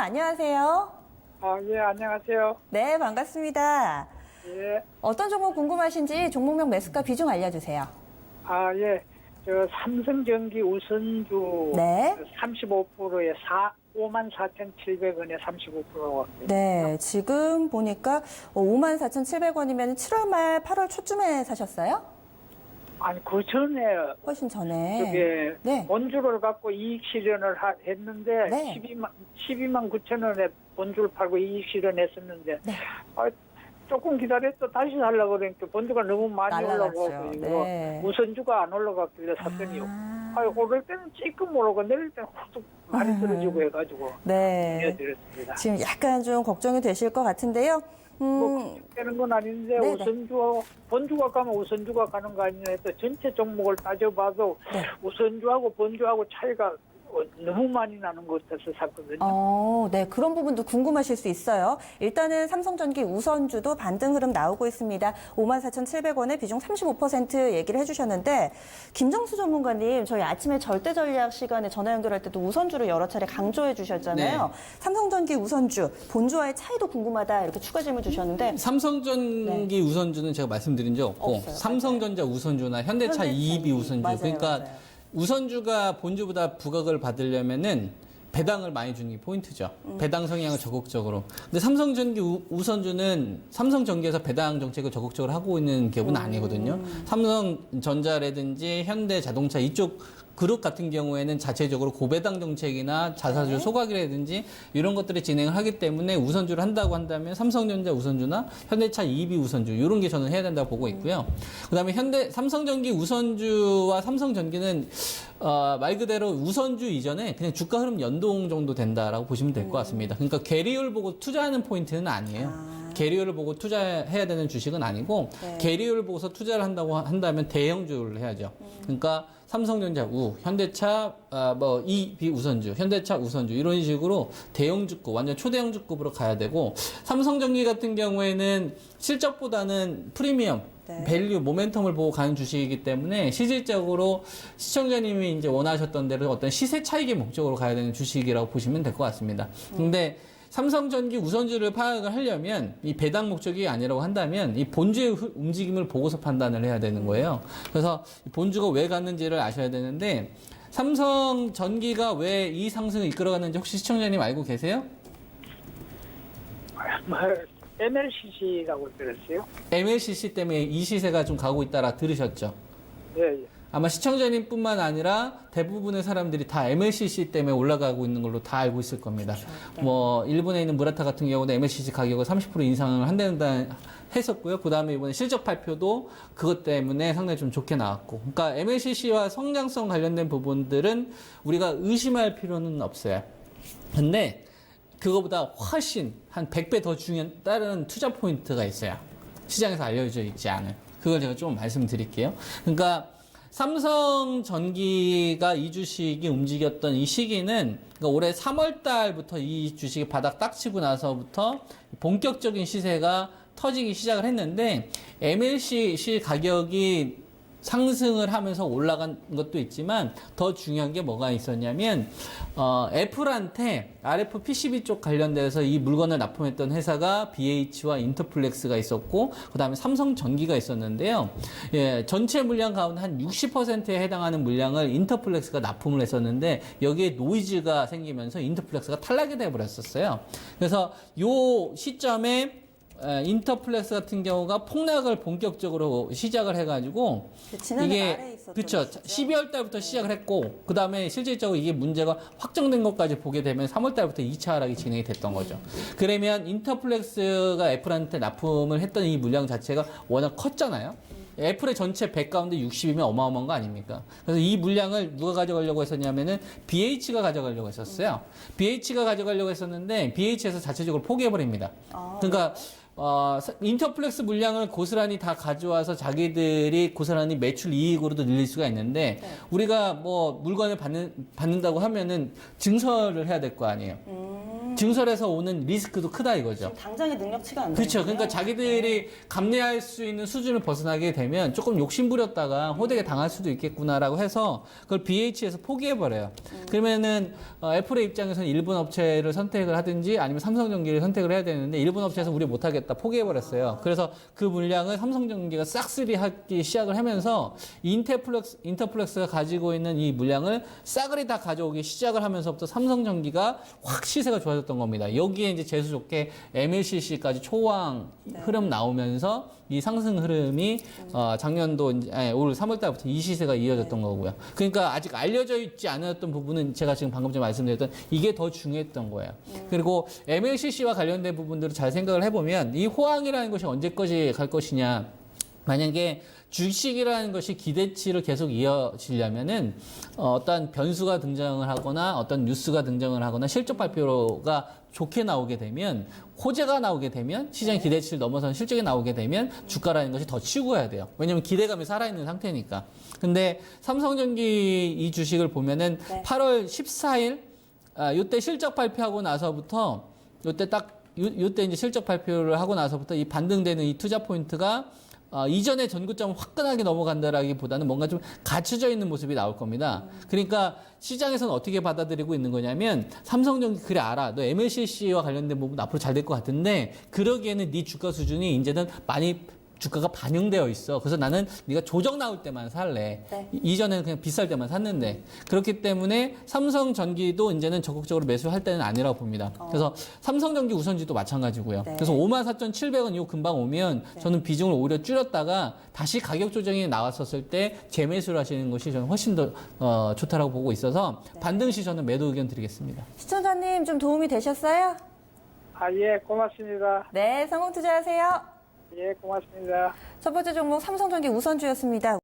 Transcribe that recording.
안녕하세요. 예, 안녕하세요. 네, 반갑습니다. 예, 어떤 종목 궁금하신지 종목명 매수가 비중 알려주세요. 예. 삼성전기 우선주 네. 35%에 54,700원에 35%가 네, 지금 보니까 54,700원이면 7월 말 8월 초쯤에 사셨어요? 아니, 그 전에 훨씬 전에. 저게 네. 본주를 갖고 이익 실현을 했는데 네. 12만 9천 원에 본주를 팔고 이익 실현했었는데 네. 조금 기다렸다 다시 살려고 그러니까 본주가 너무 많이 날라갔죠. 올라가고 이거 네. 우선주가 안 올라갔길래 샀더니 오를 때는 찔끔 오르고 내릴 때는 훅 많이 떨어지고 해가지고 네. 드렸습니다. 지금 약간 좀 걱정이 되실 것 같은데요. 되는 건 아닌데 네네. 우선주와 본주가 가면 우선주가 가는 거 아니냐 해서 전체 종목을 따져봐도 네. 우선주하고 본주하고 차이가 너무 많이 나는 것 같아서 샀거든요. 네, 그런 부분도 궁금하실 수 있어요. 일단은 삼성전기 우선주도 반등 흐름 나오고 있습니다. 54,700원에 비중 35% 얘기를 해주셨는데, 김정수 전문가님, 저희 아침에 절대 전략 시간에 전화 연결할 때도 우선주를 여러 차례 강조해 주셨잖아요. 네. 삼성전기 우선주, 본주와의 차이도 궁금하다, 이렇게 추가 질문 주셨는데, 삼성전기 우선주는 제가 말씀드린 적 없고 없어요. 삼성전자 우선주나 현대차 이입이 우선주. 맞아요, 그러니까 맞아요. 우선주가 본주보다 부각을 받으려면은 배당을 많이 주는 게 포인트죠. 배당 성향을 적극적으로. 근데 삼성전기 우선주는 삼성전기에서 배당 정책을 적극적으로 하고 있는 기업은 아니거든요. 삼성전자라든지 현대자동차 이쪽 그룹 같은 경우에는 자체적으로 고배당 정책이나 자사주 소각이라든지 이런 것들을 진행을 하기 때문에 우선주를 한다고 한다면 삼성전자 우선주나 현대차 EV 우선주 이런 게 저는 해야 된다고 보고 있고요. 그다음에 삼성전기 우선주와 삼성전기는 말 그대로 우선주 이전에 그냥 주가 흐름 연동 정도 된다라고 보시면 될 것 같습니다. 그러니까 계리율 보고 투자하는 포인트는 아니에요. 계리율을 보고 투자해야 되는 주식은 아니고 네. 계리율을 보고서 투자를 한다고 한다면 대형주를 해야죠. 그러니까 삼성전자 우, 현대차 EV 우선주, 현대차 우선주 이런 식으로 대형주급, 완전 초대형주급으로 가야 되고 삼성전기 같은 경우에는 실적보다는 프리미엄 네. 밸류, 모멘텀을 보고 가는 주식이기 때문에 실질적으로 시청자님이 이제 원하셨던 대로 어떤 시세 차익의 목적으로 가야 되는 주식이라고 보시면 될 것 같습니다. 근데 삼성전기 우선주를 파악을 하려면 이 배당 목적이 아니라고 한다면 이 본주의 움직임을 보고서 판단을 해야 되는 거예요. 그래서 본주가 왜 갔는지를 아셔야 되는데 삼성전기가 왜 이 상승을 이끌어갔는지 혹시 시청자님 알고 계세요? MLCC라고 들었어요? MLCC 때문에 이 시세가 좀 가고 있다라 들으셨죠? 예, 예. 아마 시청자님뿐만 아니라 대부분의 사람들이 다 MLCC 때문에 올라가고 있는 걸로 다 알고 있을 겁니다. 뭐 일본에 있는 무라타 같은 경우도 MLCC 가격을 30% 인상을 한다는 했었고요. 그 다음에 이번에 실적 발표도 그것 때문에 상당히 좀 좋게 나왔고, 그러니까 MLCC와 성장성 관련된 부분들은 우리가 의심할 필요는 없어요. 근데 그거보다 훨씬 한 100배 더 중요한 다른 투자 포인트가 있어요. 시장에서 알려져 있지 않은. 그걸 제가 좀 말씀드릴게요. 그러니까 삼성전기가 이 주식이 움직였던 이 시기는 그러니까 올해 3월 달부터 이 주식이 바닥 딱 치고 나서부터 본격적인 시세가 터지기 시작을 했는데 MLCC 가격이 상승을 하면서 올라간 것도 있지만 더 중요한 게 뭐가 있었냐면 애플한테 RF PCB 쪽 관련돼서 이 물건을 납품했던 회사가 BH와 인터플렉스가 있었고 그 다음에 삼성전기가 있었는데요. 예, 전체 물량 가운데 한 60%에 해당하는 물량을 인터플렉스가 납품을 했었는데 여기에 노이즈가 생기면서 인터플렉스가 탈락이 돼버렸었어요. 그래서 요 시점에 인터플렉스 같은 경우가 폭락을 본격적으로 시작을 해가지고 지난해 말에 있었던 그렇죠. 것이죠. 12월 달부터 시작을 했고 그 다음에 실질적으로 이게 문제가 확정된 것까지 보게 되면 3월 달부터 2차 하락이 진행이 됐던 거죠. 그러면 인터플렉스가 애플한테 납품을 했던 이 물량 자체가 워낙 컸잖아요. 애플의 전체 100 가운데 60이면 어마어마한 거 아닙니까? 그래서 이 물량을 누가 가져가려고 했었냐면은 BH가 가져가려고 했었어요. BH가 가져가려고 했었는데 BH에서 자체적으로 포기해버립니다. 그러니까 인터플렉스 물량을 고스란히 다 가져와서 자기들이 고스란히 매출 이익으로도 늘릴 수가 있는데 우리가 뭐 물건을 받는다고 하면은 증설을 해야 될 거 아니에요. 증설에서 오는 리스크도 크다 이거죠. 지금 당장의 능력치가 안 돼요. 그렇죠. 그러니까 자기들이 감내할 수 있는 수준을 벗어나게 되면 조금 욕심부렸다가 호되게 당할 수도 있겠구나라고 해서 그걸 BH에서 포기해버려요. 그러면은 애플의 입장에서는 일본 업체를 선택을 하든지 아니면 삼성전기를 선택을 해야 되는데 일본 업체에서 우리 못하겠다 포기해버렸어요. 그래서 그 물량을 삼성전기가 싹쓸이 하기 시작을 하면서 인터플렉스가 가지고 있는 이 물량을 싸그리 다 가져오기 시작을 하면서부터 삼성전기가 확 시세가 좋아졌던 겁니다. 여기에 이제 재수 좋게 MLCC까지 초황 흐름 나오면서 이 상승 흐름이 작년도 올 3월 달부터 이 시세가 이어졌던 거고요. 그러니까 아직 알려져 있지 않았던 부분은 제가 지금 방금 전에 말씀드렸던 이게 더 중요했던 거예요. 그리고 MLCC와 관련된 부분들을 잘 생각을 해보면 이 호황이라는 것이 언제까지 갈 것이냐. 만약에 주식이라는 것이 기대치를 계속 이어지려면은 어떤 변수가 등장을 하거나 어떤 뉴스가 등장을 하거나 실적 발표가 좋게 나오게 되면 호재가 나오게 되면 시장의 기대치를 넘어서는 실적이 나오게 되면 주가라는 것이 더 치고 가야 돼요. 왜냐하면 기대감이 살아있는 상태니까. 근데 삼성전기 이 주식을 보면은 8월 14일 이때 실적 발표하고 나서부터 이때 이제 실적 발표를 하고 나서부터 이 반등되는 이 투자 포인트가 이전에 전고점을 화끈하게 넘어간다라기보다는 뭔가 좀 갖춰져 있는 모습이 나올 겁니다. 그러니까 시장에서는 어떻게 받아들이고 있는 거냐면 삼성전기 그래 알아. 너 MLCC와 관련된 부분 앞으로 잘 될 것 같은데 그러기에는 네 주가 수준이 이제는 많이 주가가 반영되어 있어. 그래서 나는 네가 조정 나올 때만 살래. 이전에는 그냥 비쌀 때만 샀는데. 그렇기 때문에 삼성전기도 이제는 적극적으로 매수할 때는 아니라고 봅니다. 그래서 삼성전기 우선주도 마찬가지고요. 그래서 54,700원 이거 금방 오면 저는 비중을 오히려 줄였다가 다시 가격 조정이 나왔었을 때 재매수를 하시는 것이 저는 훨씬 더 좋다라고 보고 있어서 반등 시 저는 매도 의견 드리겠습니다. 시청자님 좀 도움이 되셨어요? 예, 고맙습니다. 네, 성공 투자하세요. 예, 고맙습니다. 첫 번째 종목 삼성전기 우선주였습니다.